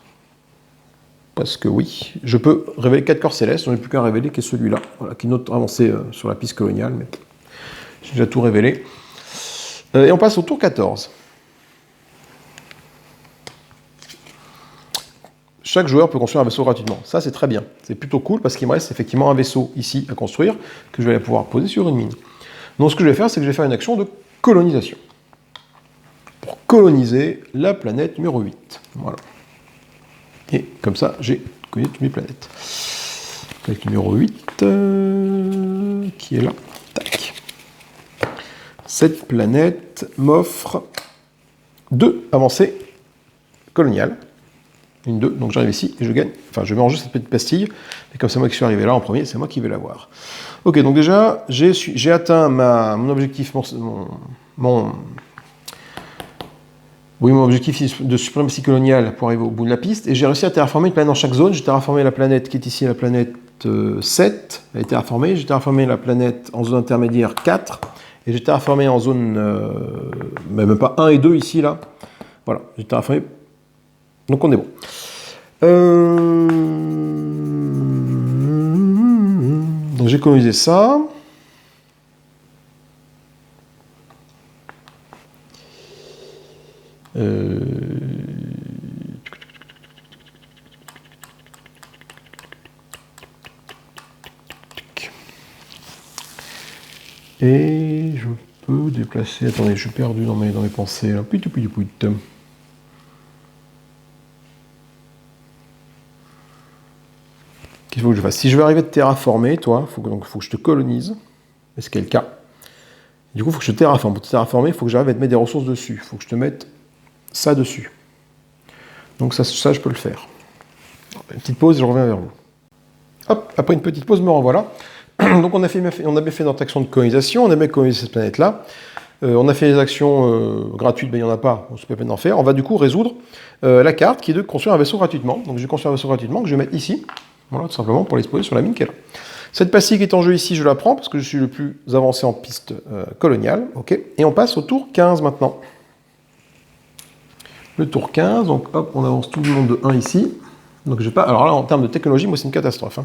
Parce que oui, je peux révéler 4 corps célestes. On n'a plus qu'à révéler qui est celui-là. Voilà, qui est notre avancée sur la piste coloniale. Mais j'ai déjà tout révélé. Et on passe au tour 14. Chaque joueur peut construire un vaisseau gratuitement. Ça, c'est très bien. C'est plutôt cool parce qu'il me reste effectivement un vaisseau ici à construire que je vais pouvoir poser sur une mine. Donc, ce que je vais faire, c'est que je vais faire une action de colonisation. Pour coloniser la planète numéro 8. Voilà. Et comme ça, j'ai connu toutes mes planètes. Planète numéro 8, qui est là. Tac. Cette planète m'offre 2 avancées coloniales. Une 2, donc j'arrive ici et je gagne. Enfin, je mets en jeu cette petite pastille. Et comme c'est moi qui suis arrivé là en premier, c'est moi qui vais l'avoir. Ok, donc déjà, j'ai atteint mon objectif, mon objectif de suprématie coloniale pour arriver au bout de la piste. Et j'ai réussi à terraformer une planète dans chaque zone. J'ai terraformé la planète qui est ici, la planète 7. Elle est terraformée. J'ai terraformé la planète en zone intermédiaire 4. Et j'ai terraformé en zone, même pas 1 et 2 ici, là. Voilà, j'ai terraformé. Donc on est bon. Donc j'ai colonisé ça. Et je peux déplacer... Attendez, je suis perdu dans mes pensées. Là. Qu'est-ce qu'il faut que je fasse? Si je veux arriver à te terraformer, toi, il faut que je te colonise. Est-ce qu'il y a le cas? Du coup, il faut que je te terraforme. Pour te terraformer, il faut que j'arrive à te mettre des ressources dessus. Il faut que je te mette ça dessus. Donc ça je peux le faire. Une petite pause et je reviens vers vous. Hop, après une petite pause, me revoilà. Donc on a bien fait notre action de colonisation, on a bien colonisé cette planète-là. On a fait les actions gratuites, ben il n'y en a pas, on se peut pas peine d'en faire. On va du coup résoudre la carte qui est de construire un vaisseau gratuitement. Donc je vais construire un vaisseau gratuitement que je vais mettre ici. Voilà, tout simplement pour l'exposer sur la mine qui est là. Cette pastille qui est en jeu ici, je la prends parce que je suis le plus avancé en piste coloniale. Okay. Et on passe au tour 15 maintenant. Le tour 15, donc hop, on avance tout le monde de 1 ici. Donc je vais pas. Alors là, en termes de technologie, moi c'est une catastrophe. Hein.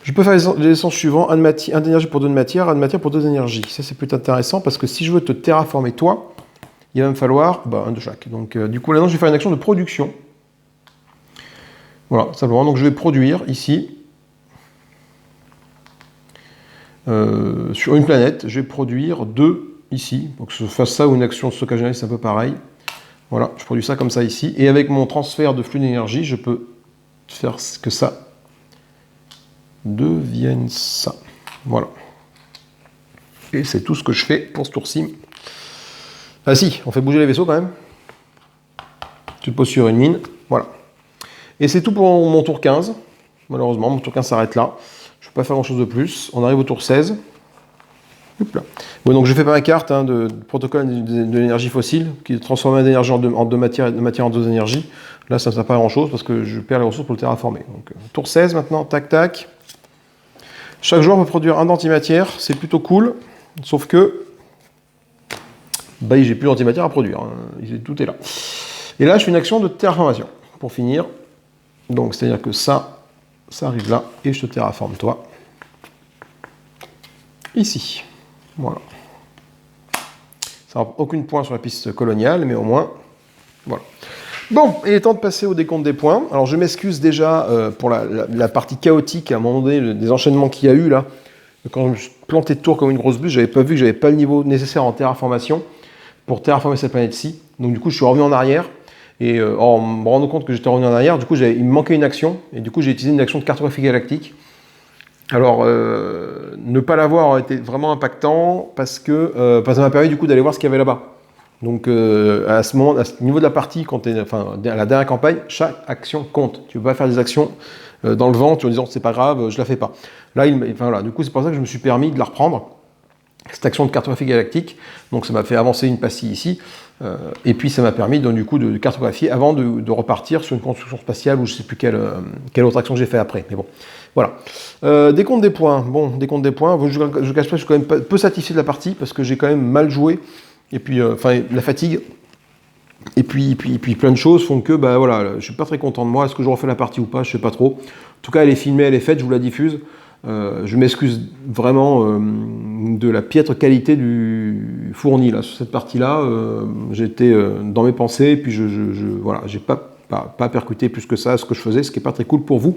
Je peux faire les essences suivants, un d'énergie pour 2 de matière, un de matière pour 2 d'énergie. Ça c'est plutôt intéressant parce que si je veux te terraformer toi, il va me falloir un de chaque. Donc du coup là-dedans, je vais faire une action de production. Voilà, simplement. Donc je vais produire ici, sur une planète, je vais produire 2 ici. Donc que je fasse ça ou une action de stockage d'énergie, c'est un peu pareil. Voilà, je produis ça comme ça ici. Et avec mon transfert de flux d'énergie, je peux faire que ça devienne ça. Voilà. Et c'est tout ce que je fais pour ce tour-ci. Ah si, on fait bouger les vaisseaux quand même. Tu te poses sur une mine. Voilà. Et c'est tout pour mon tour 15. Malheureusement, mon tour 15 s'arrête là. Je ne peux pas faire grand-chose de plus. On arrive au tour 16. Là. Bon, donc je fais pas ma carte de protocole de l'énergie fossile qui transforme l'énergie en deux matières en 2 énergies. Là, ça ne sert pas à grand-chose parce que je perds les ressources pour le terraformer. Donc, tour 16 maintenant, tac tac. Chaque joueur peut produire un d'antimatière, c'est plutôt cool, sauf que j'ai plus d'antimatière à produire, hein. Tout est là. Et là, je fais une action de terraformation pour finir. Donc, c'est-à-dire que ça arrive là et je te terraforme toi ici. Voilà. Ça n'a aucune point sur la piste coloniale, mais au moins, voilà. Bon, il est temps de passer au décompte des points. Alors je m'excuse déjà pour la partie chaotique, à un moment donné, des enchaînements qu'il y a eu là. Quand je me suis planté de tour comme une grosse bûche, j'avais pas vu que j'avais pas le niveau nécessaire en terraformation pour terraformer cette planète-ci. Donc du coup, je suis revenu en arrière. Et en me rendant compte que j'étais revenu en arrière, du coup, il me manquait une action. Et du coup, j'ai utilisé une action de cartographie galactique. Alors, ne pas l'avoir aurait été vraiment impactant parce que ça m'a permis du coup d'aller voir ce qu'il y avait là-bas. Donc à ce niveau de la partie, à la dernière campagne, chaque action compte. Tu ne peux pas faire des actions dans le vent en disant c'est pas grave, je la fais pas. Là, voilà, du coup, c'est pour ça que je me suis permis de la reprendre, cette action de cartographie galactique. Donc ça m'a fait avancer une pastille ici. Et puis ça m'a permis donc, du coup de cartographier avant de repartir sur une construction spatiale ou je ne sais plus quelle autre action j'ai fait après. Mais bon, voilà. Décompte des points. Bon, décompte des points. Je ne cache pas, je suis quand même peu satisfait de la partie parce que j'ai quand même mal joué. Et puis, la fatigue. Et puis plein de choses font que, voilà, je suis pas très content de moi. Est-ce que je refais la partie ou pas? Je sais pas trop. En tout cas, elle est filmée, elle est faite, je vous la diffuse. Je m'excuse vraiment de la piètre qualité du fourni là sur cette partie-là. J'étais dans mes pensées, et puis voilà, j'ai pas percuté plus que ça ce que je faisais, ce qui est pas très cool pour vous.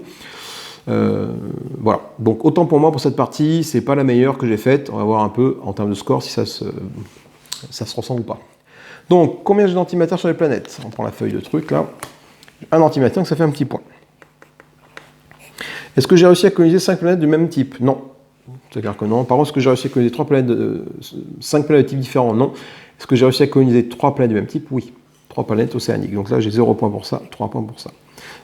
Voilà. Donc autant pour moi pour cette partie, c'est pas la meilleure que j'ai faite. On va voir un peu en termes de score si ça se ressemble ou pas. Donc combien j'ai d'antimatière sur les planètes? On prend la feuille de truc là. Un antimatière, donc ça fait un petit point. Est-ce que j'ai réussi à coloniser 5 planètes du même type? Non. C'est clair que non. Par contre, est-ce que j'ai réussi à coloniser 5 planètes de types différents? Non. Est-ce que j'ai réussi à coloniser 3 planètes du même type? Oui. 3 planètes océaniques. Donc là, j'ai 0 points pour ça, 3 points pour ça.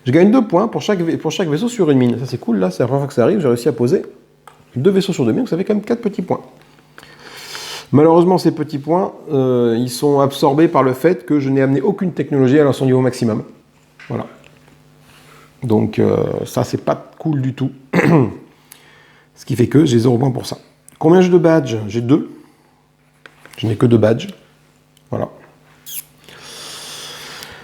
Je gagne 2 points pour chaque vaisseau sur une mine. Ça, c'est cool. Là, c'est la première fois que ça arrive. J'ai réussi à poser 2 vaisseaux sur 2 mines. Donc ça fait quand même 4 petits points. Malheureusement, ces petits points, ils sont absorbés par le fait que je n'ai amené aucune technologie à son niveau maximum. Voilà. Donc ça, c'est pas cool du tout. Ce qui fait que j'ai 0 points pour ça. Combien j'ai de badges? J'ai 2. Je n'ai que 2 badges. Voilà.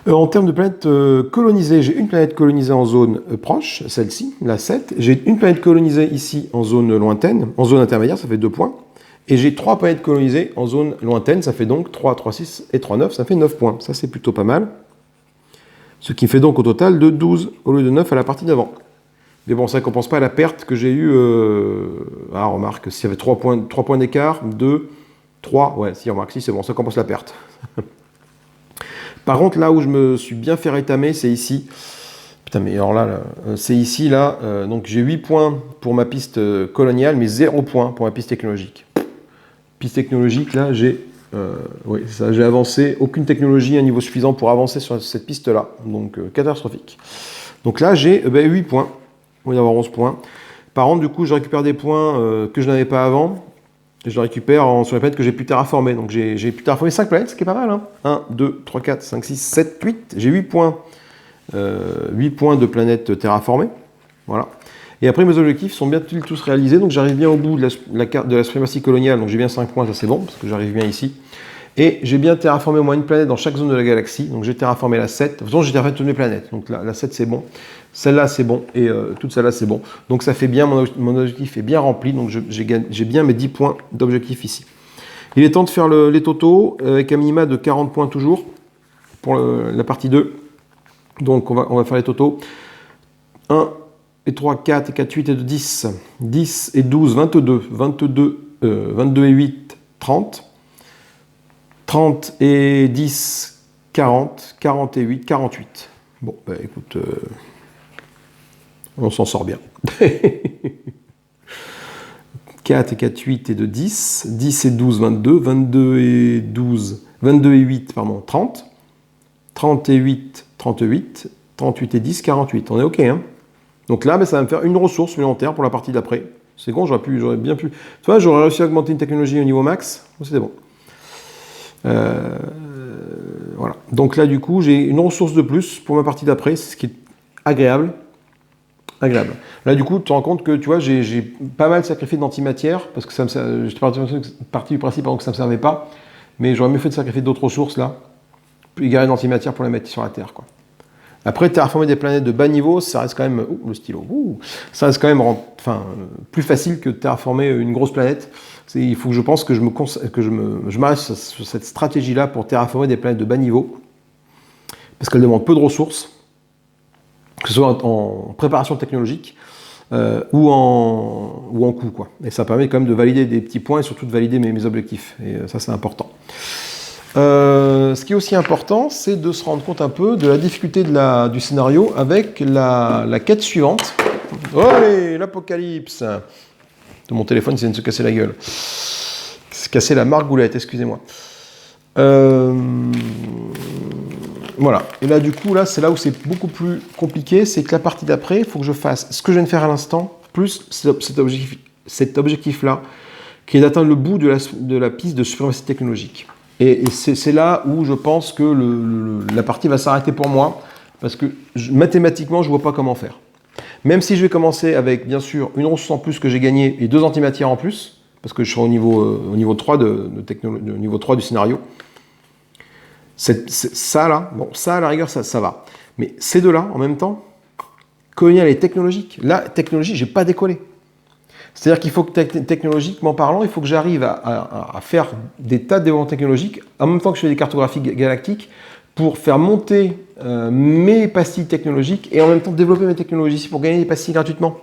En termes de planètes colonisées, j'ai une planète colonisée en zone proche, celle-ci, la 7. J'ai une planète colonisée ici en zone lointaine, en zone intermédiaire, ça fait 2 points. Et j'ai 3 planètes colonisées en zone lointaine, ça fait donc 3, 3, 6 et 3, 9, ça fait 9 points. Ça, c'est plutôt pas mal. Ce qui fait donc au total de 12 au lieu de 9 à la partie d'avant. Mais bon, ça ne compense pas la perte que j'ai eue. Ah, remarque, s'il y avait 3 points d'écart, 2, 3, ouais, si, remarque, si, c'est bon, ça compense la perte. Par contre, là où je me suis bien fait rétamer, c'est ici. Putain, mais alors là c'est ici, là. Donc j'ai 8 points pour ma piste coloniale, mais 0 points pour ma piste technologique. Piste technologique, là, j'ai avancé. Aucune technologie à un niveau suffisant pour avancer sur cette piste-là. Donc catastrophique. Donc là, j'ai 8 points. On va y avoir 11 points. Par contre, du coup, je récupère des points que je n'avais pas avant. Et je les récupère sur les planètes que j'ai pu terraformer. Donc j'ai pu terraformer 5 planètes, ce qui est pas mal. Hein. 1, 2, 3, 4, 5, 6, 7, 8. J'ai 8 points. 8 points de planètes terraformées. Voilà. Et après, mes objectifs sont bien tous réalisés. Donc j'arrive bien au bout de la suprématie coloniale. Donc j'ai bien 5 points, ça c'est bon, parce que j'arrive bien ici. Et j'ai bien terraformé au moins une planète dans chaque zone de la galaxie. Donc j'ai terraformé la 7. De toute façon, j'ai terraformé toutes mes planètes. Donc la 7, c'est bon. Celle-là, c'est bon. Et toute celle-là, c'est bon. Donc ça fait bien, mon objectif est bien rempli. Donc j'ai bien mes 10 points d'objectif ici. Il est temps de faire les totaux avec un minima de 40 points toujours pour la partie 2. Donc on va faire les totaux. 1 et 3, 4 et 4, 8 et 2, 10. 10 et 12, 22. 22 et 8, 30. 30 et 10, 40. 40 et 8, 48. Bon, bah écoute, on s'en sort bien. 4 et 4, 8 et 2, 10. 10 et 12, 22. 22 et 12, 22 et 8, pardon, 30. 30 et 8, 38. 38 et 10, 48. On est OK, hein? Donc là, ça va me faire une ressource supplémentaire pour la partie d'après. C'est con, j'aurais bien pu... Tu vois, j'aurais réussi à augmenter une technologie au niveau max. C'était bon. Voilà. Donc là, du coup, j'ai une ressource de plus pour ma partie d'après, ce qui est agréable. Agréable. Là, du coup, tu te rends compte que, tu vois, j'ai pas mal sacrifié d'antimatière, parce que j'étais parti du principe que ça ne me servait pas, mais j'aurais mieux fait de sacrifier d'autres ressources, là, puis garder d'antimatière pour les mettre sur la Terre, quoi. Après, terraformer des planètes de bas niveau, ça reste quand même... le stylo. Ça reste quand même plus facile que de terraformer une grosse planète. Il faut que je pense que je m'arrête sur cette stratégie-là pour terraformer des planètes de bas niveau. Parce qu'elles demandent peu de ressources, que ce soit en préparation technologique ou en coût, quoi. Et ça permet quand même de valider des petits points et surtout de valider mes objectifs. Et ça, c'est important. Ce qui est aussi important, c'est de se rendre compte un peu de la difficulté du scénario avec la quête suivante. Oh, allez, l'apocalypse! Mon téléphone, c'est de se casser la gueule. Se casser la margoulette, excusez-moi. Voilà. Et là, du coup, c'est là où c'est beaucoup plus compliqué, c'est que la partie d'après, il faut que je fasse ce que je viens de faire à l'instant, plus cet objectif-là, qui est d'atteindre le bout de la piste de suprématie technologique. Et c'est là où je pense que la partie va s'arrêter pour moi, parce que mathématiquement, je ne vois pas comment faire. Même si je vais commencer avec, bien sûr, une ressource en plus que j'ai gagnée et 2 antimatières en plus, parce que je serai au niveau 3 niveau 3 du scénario. Ça, là, bon, ça, à la rigueur, ça va. Mais ces deux-là, en même temps, colonial et technologique, là, technologie, j'ai pas décollé. C'est-à-dire qu'il faut que, technologiquement parlant, il faut que j'arrive à faire des tas de développements technologiques, en même temps que je fais des cartographies galactiques, pour faire monter mes pastilles technologiques et en même temps développer mes technologies ici pour gagner des pastilles gratuitement.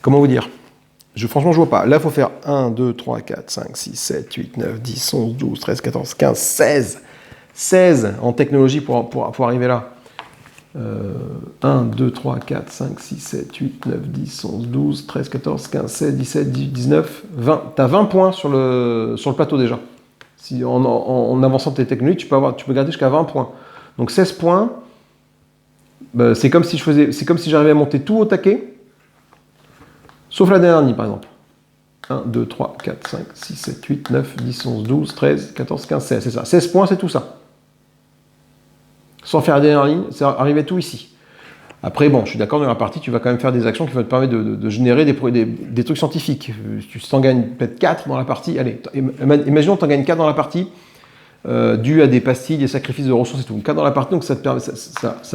Comment vous dire? Franchement, je vois pas. Là, il faut faire 1, 2, 3, 4, 5, 6, 7, 8, 9, 10, 11, 12, 13, 14, 15, 16. 16 en technologie pour arriver là. 1, 2, 3, 4, 5, 6, 7, 8, 9, 10, 11, 12, 13, 14, 15, 16, 17, 18, 19, 20. Tu as 20 points sur le plateau déjà. Si en avançant tes technologies, tu peux garder jusqu'à 20 points. Donc 16 points, c'est comme si j'arrivais à monter tout au taquet, sauf la dernière ligne par exemple. 1, 2, 3, 4, 5, 6, 7, 8, 9, 10, 11, 12, 13, 14, 15, 16, c'est ça. 16 points, c'est tout ça. Sans faire la dernière ligne, c'est arrivé tout ici. Après, bon, je suis d'accord, dans la partie, tu vas quand même faire des actions qui vont te permettre de générer des trucs scientifiques. Tu t'en gagnes peut-être 4 dans la partie. Allez, imaginons que tu en gagnes 4 dans la partie, dû à des pastilles, des sacrifices de ressources et tout. 4 dans la partie, donc ça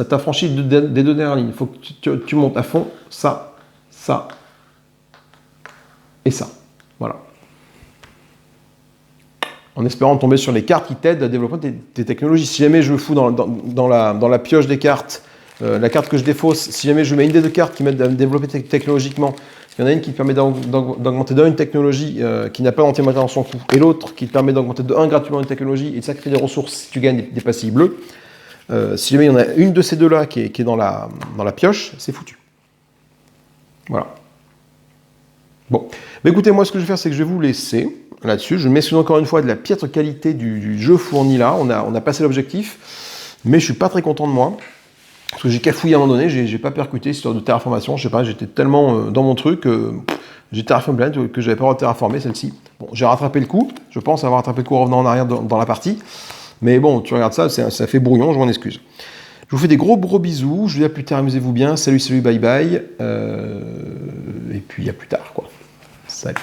t'affranchit des 2 dernières lignes. Il faut que tu montes à fond ça, ça et ça. Voilà. En espérant tomber sur les cartes qui t'aident à développer tes technologies. Si jamais je me fous dans la pioche des cartes, la carte que je défausse, si jamais je mets une des 2 cartes qui m'aident à me développer technologiquement, il y en a une qui te permet d'augmenter d'une technologie qui n'a pas d'antimatière dans son coup, et l'autre qui te permet d'augmenter de 1 gratuitement une technologie et de sacrifier des ressources si tu gagnes des pastilles bleues. Si jamais il y en a une de ces 2-là qui est dans la pioche, c'est foutu. Voilà. Bon. Mais écoutez, moi ce que je vais faire, c'est que je vais vous laisser là-dessus. Je m'excuse encore une fois de la piètre qualité du jeu fourni là. On a passé l'objectif, mais je suis pas très content de moi. Parce que j'ai cafouillé à un moment donné, j'ai pas percuté cette histoire de terraformation, je sais pas, j'étais tellement dans mon truc, j'ai terraformé une planète que j'avais pas le droit de terraformer, celle-ci. Bon, j'ai rattrapé le coup, je pense avoir rattrapé le coup en revenant en arrière dans la partie, mais bon, tu regardes ça, ça fait brouillon, je m'en excuse. Je vous fais des gros bisous, je vous dis à plus tard, amusez-vous bien, salut, bye bye, et puis à plus tard, quoi. Salut.